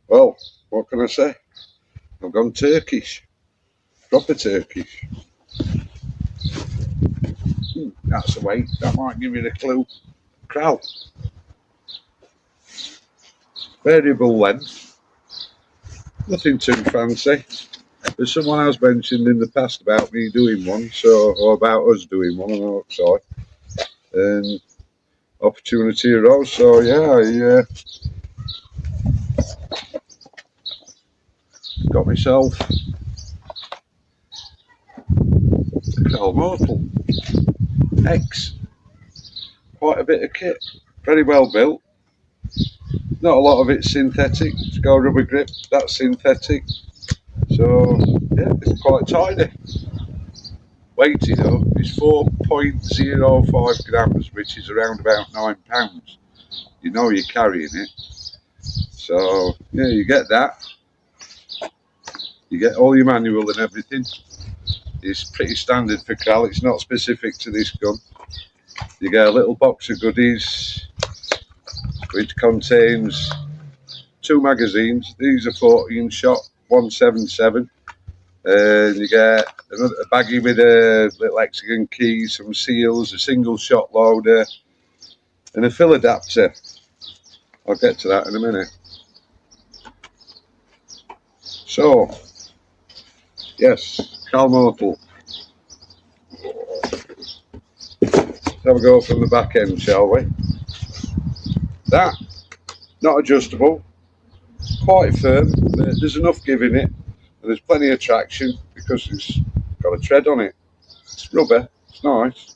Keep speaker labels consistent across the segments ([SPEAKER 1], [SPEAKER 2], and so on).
[SPEAKER 1] Well, what can I say? I've gone Turkish, proper Turkish. That's the weight. That might give you the clue. Kral. Variable length. Nothing too fancy. But someone has mentioned in the past about me doing one, or about us doing one on our outside. And opportunity arose. So yeah, I got myself a Krals Mortal X. Quite a bit of kit. Very well built. Not a lot of it's synthetic. It's got a rubber grip. That's synthetic. So yeah, it's quite tidy. Weighty though is 4.05 grams, which is around about 9 pounds. You know you're carrying it. So yeah, you get that. You get all your manual and everything. It's pretty standard for Kral. It's not specific to this gun. You get a little box of goodies, which contains 2 magazines. These are 14 shot 177. And you get a baggie with a little hexagon key, some seals, a single shot loader, and a fill adapter. I'll get to that in a minute. So, yes, Krals Mortal. Let's have a go from the back end, shall we? That, not adjustable, quite firm, but there's enough give in it, and there's plenty of traction because it's got a tread on it. It's rubber, it's nice.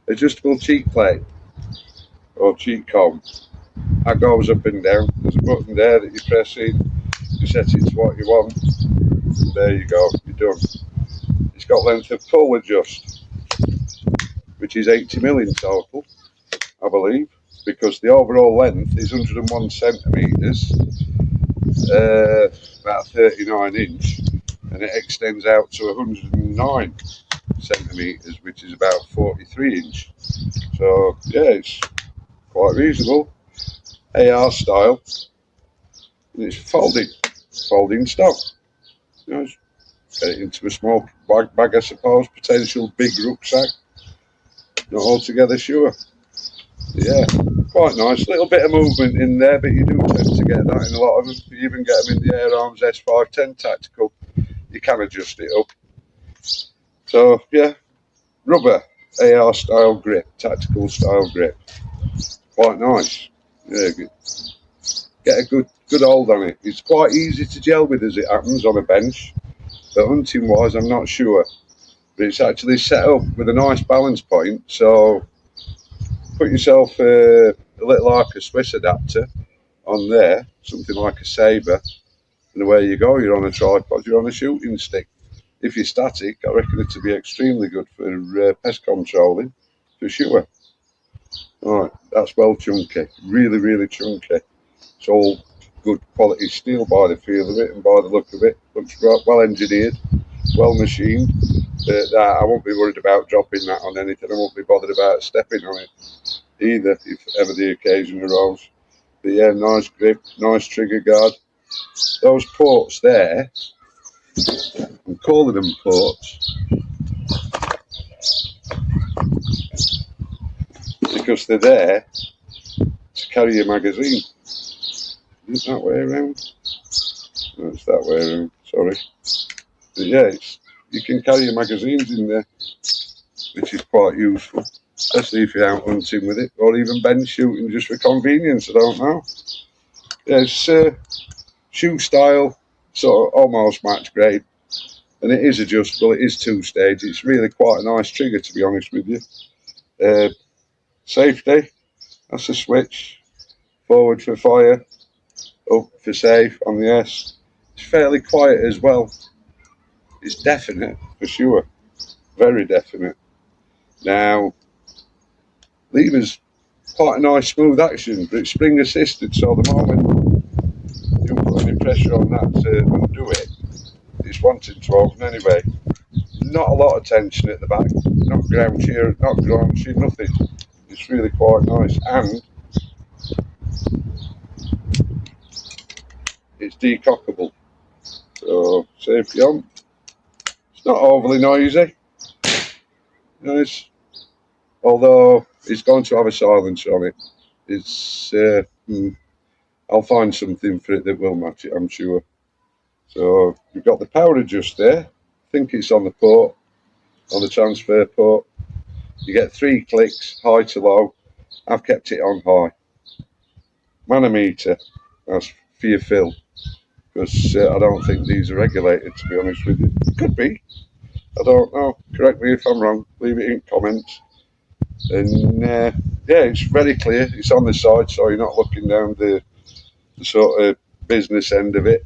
[SPEAKER 1] Adjustable cheek plate or cheek comb. That goes up and down. There's a button there that you press in, you set it to what you want, and there you go, you're done. It's got length of pull adjust, which is 80mm in total, I believe, because the overall length is 101 centimetres, about 39 inch, and it extends out to 109 centimetres, which is about 43 inch. So yeah, it's quite reasonable. AR style, and it's folding stock. You know, get it into a small bag, I suppose. Potential big rucksack. Not altogether sure. Yeah, quite nice. Little bit of movement in there, but you do tend to get that in a lot of them. You even get them in the Air Arms S510 Tactical. You can adjust it up. So yeah, rubber AR style grip, tactical style grip. Quite nice. Yeah, get a good hold on it. It's quite easy to gel with as it happens on a bench, but hunting wise I'm not sure. But it's actually set up with a nice balance point, so put yourself a little Arca Swiss adapter on there, something like a sabre, and away you go. You're on a tripod, you're on a shooting stick. If you're static, I reckon it to be extremely good for pest controlling, for sure. Alright, that's well chunky, really chunky. It's all good quality steel by the feel of it and by the look of it. Looks well engineered, well machined. But I won't be worried about dropping that on anything. I won't be bothered about stepping on it either, if ever the occasion arose. But yeah, nice grip, nice trigger guard. Those ports there, I'm calling them ports because they're there to carry your magazine. Is it that way around? No, it's that way around, sorry. But yeah, you can carry your magazines in there, which is quite useful, especially if you're out hunting with it, or even bench shooting just for convenience, I don't know. Yeah, it's shoe style, sort of almost match grade, and it is adjustable, it is 2-stage, it's really quite a nice trigger, to be honest with you. Safety, that's a switch, forward for fire, up for safe on the S. It's fairly quiet as well. It's definite, for sure, very definite. Now, lever's quite a nice smooth action, but it's spring assisted, so the moment you put any pressure on that to undo it, it's wanting to open anyway. Not a lot of tension at the back, not ground shear, not ground shear, nothing. It's really quite nice, and it's decockable. So safety on. It's not overly noisy. Nice. Although it's going to have a silencer on it. It's I'll find something for it that will match it, I'm sure. So you've got the power adjust there. I think it's on the port, on the transfer port. You get 3 clicks, high to low. I've kept it on high. Manometer, that's for your fill, because I don't think these are regulated, to be honest with you. Could be, I don't know. Correct me if I'm wrong. Leave it in comments. And yeah, it's very clear. It's on the side, so you're not looking down the sort of business end of it.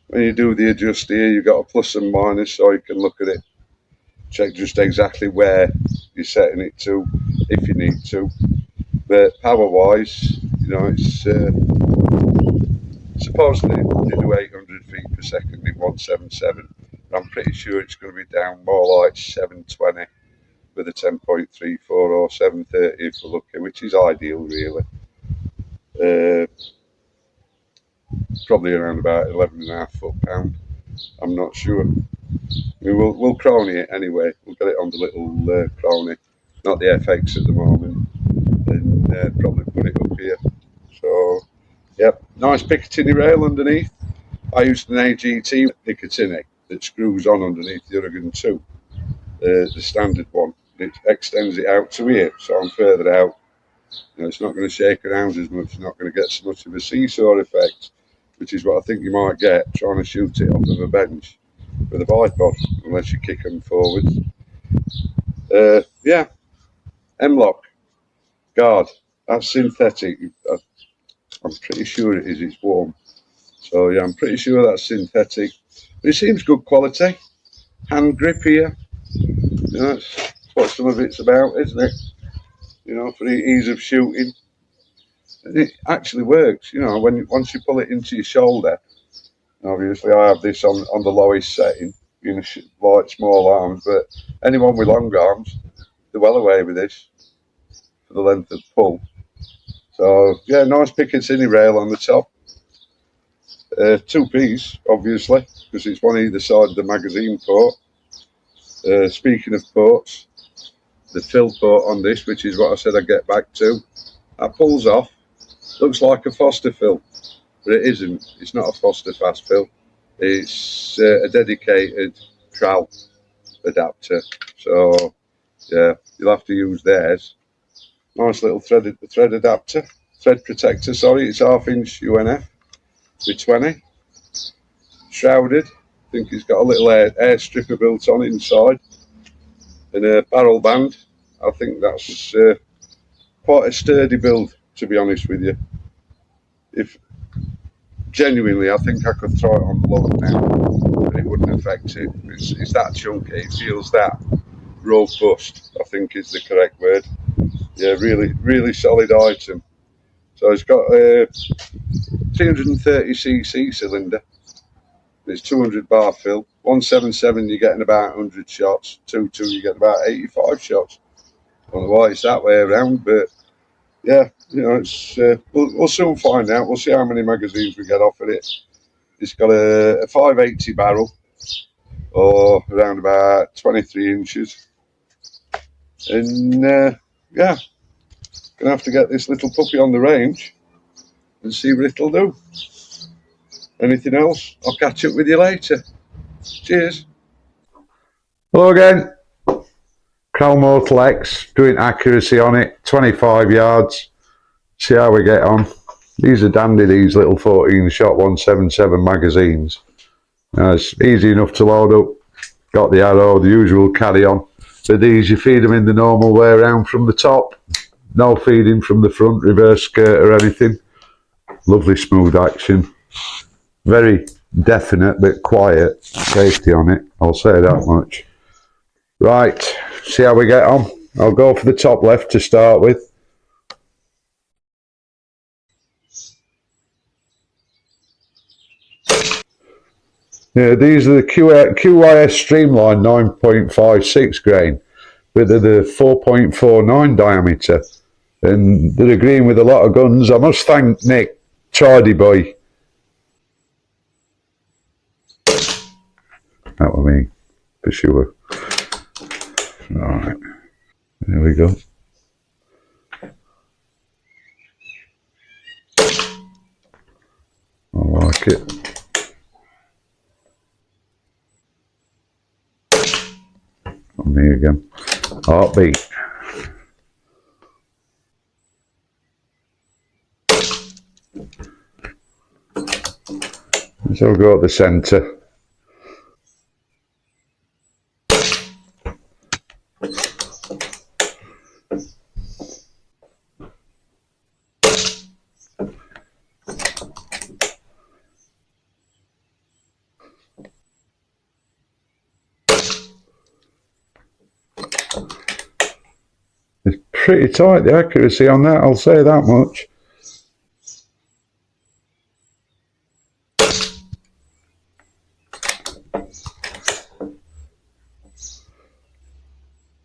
[SPEAKER 1] When you do the adjust here, you've got a plus and minus, so you can look at it, check just exactly where you're setting it to, if you need to. But power-wise, you know, it's supposedly they do 800 feet per second in 177. I'm pretty sure it's going to be down more like 720 with a 10.34 or 730 if we're lucky, which is ideal, really. Probably around about 11.5 foot-pound. I'm not sure. I mean, we'll crony it anyway. We'll get it on the little crony, not the FX at the moment, and probably put it up here. So, yep, nice Picatinny rail underneath. I used an AGT Picatinny that screws on underneath the Oregon 2, the standard one. It extends it out to here, so I'm further out. You know, it's not going to shake around as much. You're not going to get so much of a seesaw effect, which is what I think you might get trying to shoot it off of a bench with a bipod, unless you kick them forwards. Yeah, M-lock guard. That's synthetic. I'm pretty sure it is. It's warm. So yeah, I'm pretty sure that's synthetic. But it seems good quality. Hand grip here. You know, that's what some of it's about, isn't it? You know, for the ease of shooting. And it actually works. You know, once you pull it into your shoulder. Obviously, I have this on the lowest setting, you know, like small arms. But anyone with long arms, they're well away with this for the length of pull. So yeah, nice Picatinny rail on the top. 2-piece, obviously, because it's one either side of the magazine port. Speaking of ports, the fill port on this, which is what I said I'd get back to, that pulls off. Looks like a Foster fill, but it isn't. It's not a Foster fast fill. It's a dedicated Kral adapter. So yeah, you'll have to use theirs. Nice little thread adapter, thread protector. Sorry, it's 1/2 inch UNF with 20. Shrouded. I think it's got a little air stripper built on inside, and a barrel band. I think that's quite a sturdy build, to be honest with you. If genuinely, I think I could throw it on the load now, and it wouldn't affect it. It's that chunky. It feels that robust, I think is the correct word. Yeah, really solid item. So it's got a 330cc cylinder. It's 200 bar fill. 177 you're getting about 100 shots. 2.2 you get about 85 shots. I don't know why it's that way around, but yeah, you know, it's we'll soon find out. We'll see how many magazines we get off of it. It's got a 580 barrel, or around about 23 inches. And yeah, gonna have to get this little puppy on the range and see what it'll do. Anything else? I'll catch up with you later. Cheers. Hello again. Krals Mortal X, doing accuracy on it, 25 yards. See how we get on. These are dandy, these little 14-shot 177 magazines. It's easy enough to load up. Got the arrow, the usual carry on. But these, you feed them in the normal way around from the top. No feeding from the front, reverse skirt or anything. Lovely smooth action. Very definite but quiet safety on it, I'll say that much. Right, see how we get on. I'll go for the top left to start with. Yeah, these are the QYS Streamline 9.56 grain. with the 4.49 diameter, and they're agreeing with a lot of guns. I must thank Nick, Chardy boy. That was me, for sure. Alright, there we go. I like it. On me again. Heartbeat. So we'll go at the centre. It's pretty tight, the accuracy on that, I'll say that much.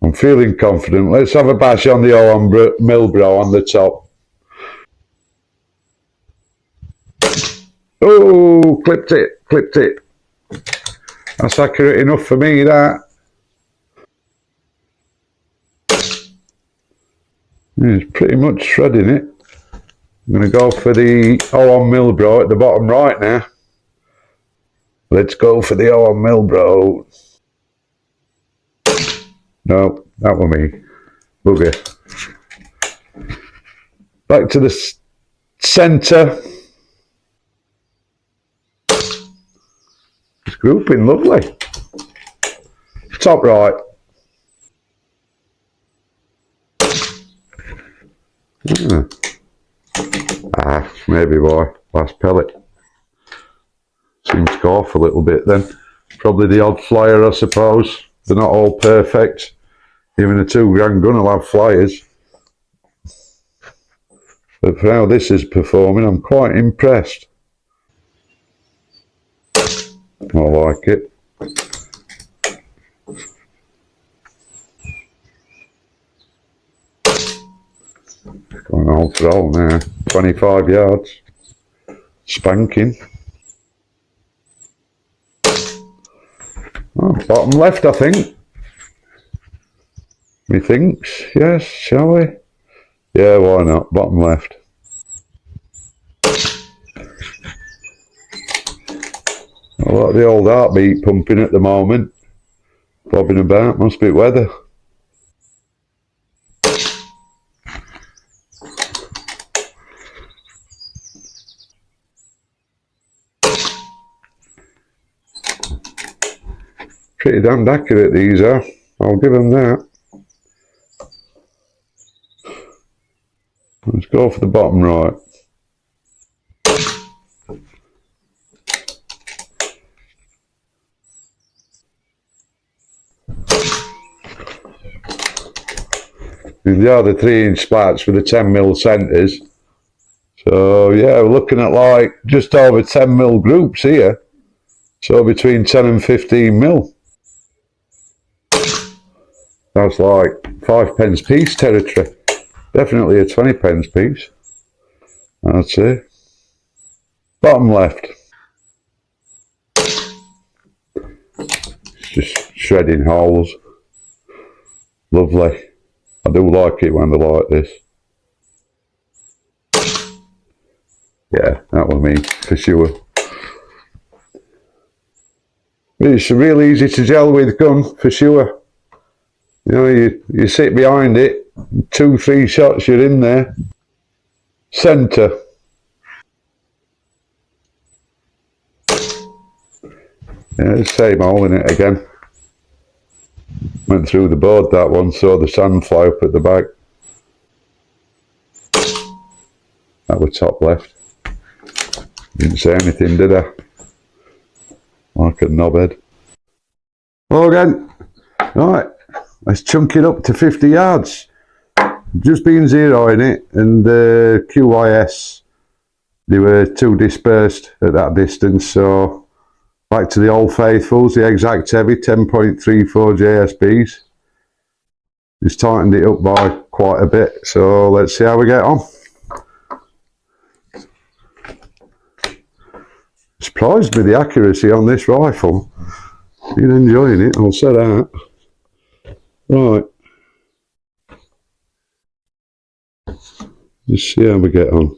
[SPEAKER 1] I'm feeling confident. Let's have a bash on the O on Milbro on the top. Oh, clipped it. That's accurate enough for me, that. It's pretty much shredding it. I'm going to go for the O on Milbro at the bottom right now. Let's go for the O on Milbro. No, that was me. Bugger. Back to the centre. It's grouping lovely. Top right. Maybe why. Last pellet. Seems to go off a little bit then. Probably the odd flyer, I suppose. They're not all perfect. Even a 2 grand gun will have flyers. But for how this is performing, I'm quite impressed. I like it. Going all throttle now. 25 yards. Spanking. Oh, bottom left, I think. Methinks, yes, shall we? Yeah, why not? Bottom left. A lot of the old heartbeat pumping at the moment. Bobbing about, must be weather. Pretty damned accurate these are. I'll give them that. Let's go for the bottom right. The other 3-inch splats with the 10mm centres. So yeah, we're looking at like just over 10mm groups here. So between 10 and 15mm. That's like 5p piece territory. Definitely a 20p piece. That's it. Bottom left. It's just shredding holes. Lovely. I do like it when they're like this. Yeah, that was me, for sure. It's really easy to gel with gun, for sure. You know, you sit behind it, 2-3 shots, you're in there. Centre. Yeah, it's the same hole in it again. Went through the board that one, saw the sand fly up at the back. That was top left. Didn't say anything, did I? Like a knobhead. Well again, right, let's chunk it up to 50 yards. Just been zeroing it, and the QYS, they were too dispersed at that distance, so back to the old faithfuls, the exact heavy 10.34 JSBs. He's tightened it up by quite a bit, so let's see how we get on. Surprised me the accuracy on this rifle. Been enjoying it, I'll say that. Right. Let's see how we get on.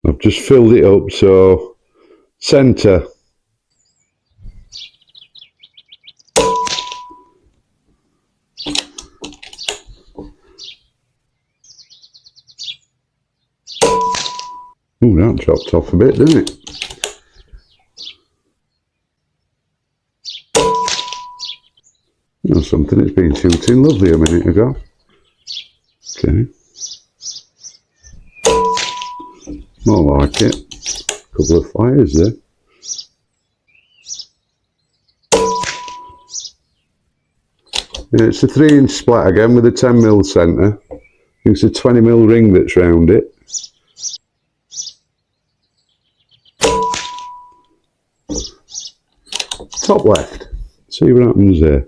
[SPEAKER 1] I've just filled it up, so centre. Ooh, that dropped off a bit, didn't it? That's something it's been shooting lovely a minute ago. Okay. More like it. Couple of fires there. Yeah, it's a 3-inch splat again with a 10mm centre. It's a 20mm ring that's round it. Top left. See what happens there.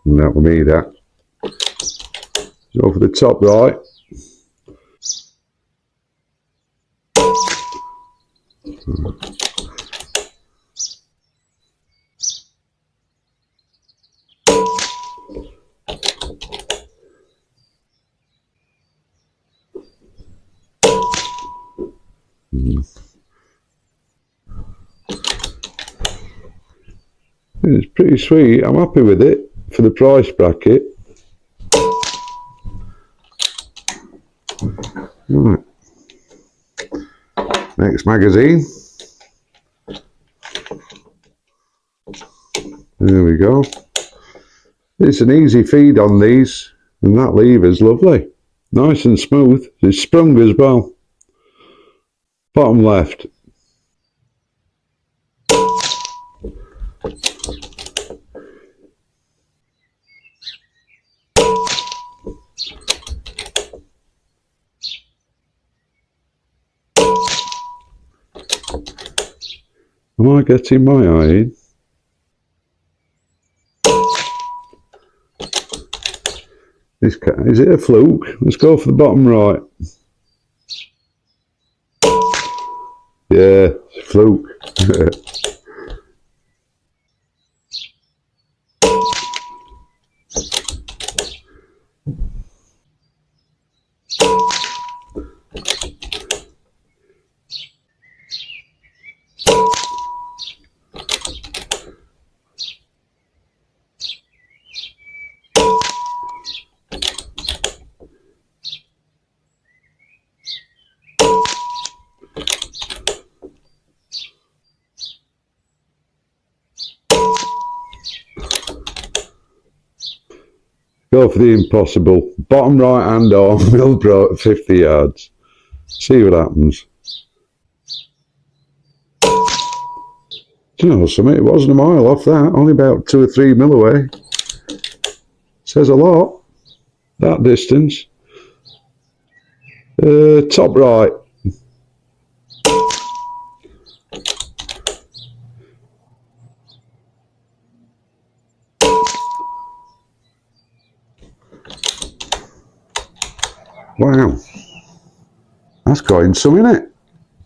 [SPEAKER 1] And that will be that. Go for the top right. It's pretty sweet. I'm happy with it for the price bracket. Right. Next magazine. There we go. It's an easy feed on these, and that lever's lovely. Nice and smooth. It's sprung as well. Bottom left. Am I getting my eye in? Is it a fluke? Let's go for the bottom right. Yeah, it's a fluke. Go for the impossible. Bottom right hand arm, Millbro at 50 yards. See what happens. Do you know something? It wasn't a mile off that, only about 2 or 3 mil away. Says a lot, that distance. Top right. Wow, that's going some, innit?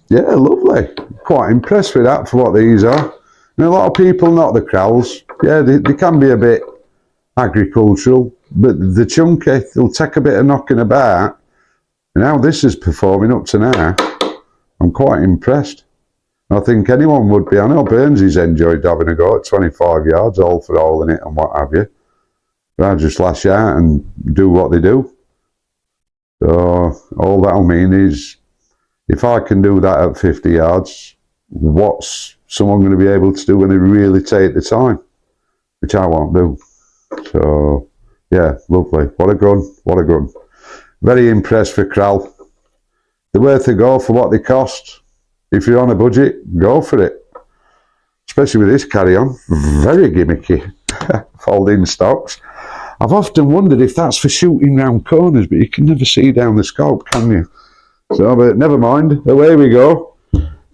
[SPEAKER 1] Yeah, lovely. Quite impressed with that for what these are. And a lot of people knock the Krals. Yeah, they can be a bit agricultural, but the chunky, they'll take a bit of knocking about. And how this is performing up to now, I'm quite impressed. I think anyone would be. I know Burnsy's enjoyed having a go at 25 yards, all for all in it and what have you. But I just lash out and do what they do. So all that'll mean is, if I can do that at 50 yards, what's someone going to be able to do when they really take the time? Which I won't do. So, yeah, lovely. What a gun. What a gun. Very impressed for Kral. They're worth a go for what they cost. If you're on a budget, go for it. especially with this carry-on. Very gimmicky. Folding stocks. I've often wondered if that's for shooting round corners, but you can never see down the scope, can you? So, but never mind. Away we go.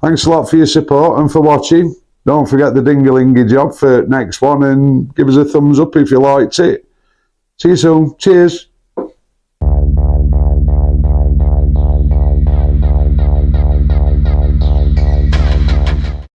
[SPEAKER 1] Thanks a lot for your support and for watching. Don't forget the dingalingy job for next one, and give us a thumbs up if you liked it. See you soon. Cheers.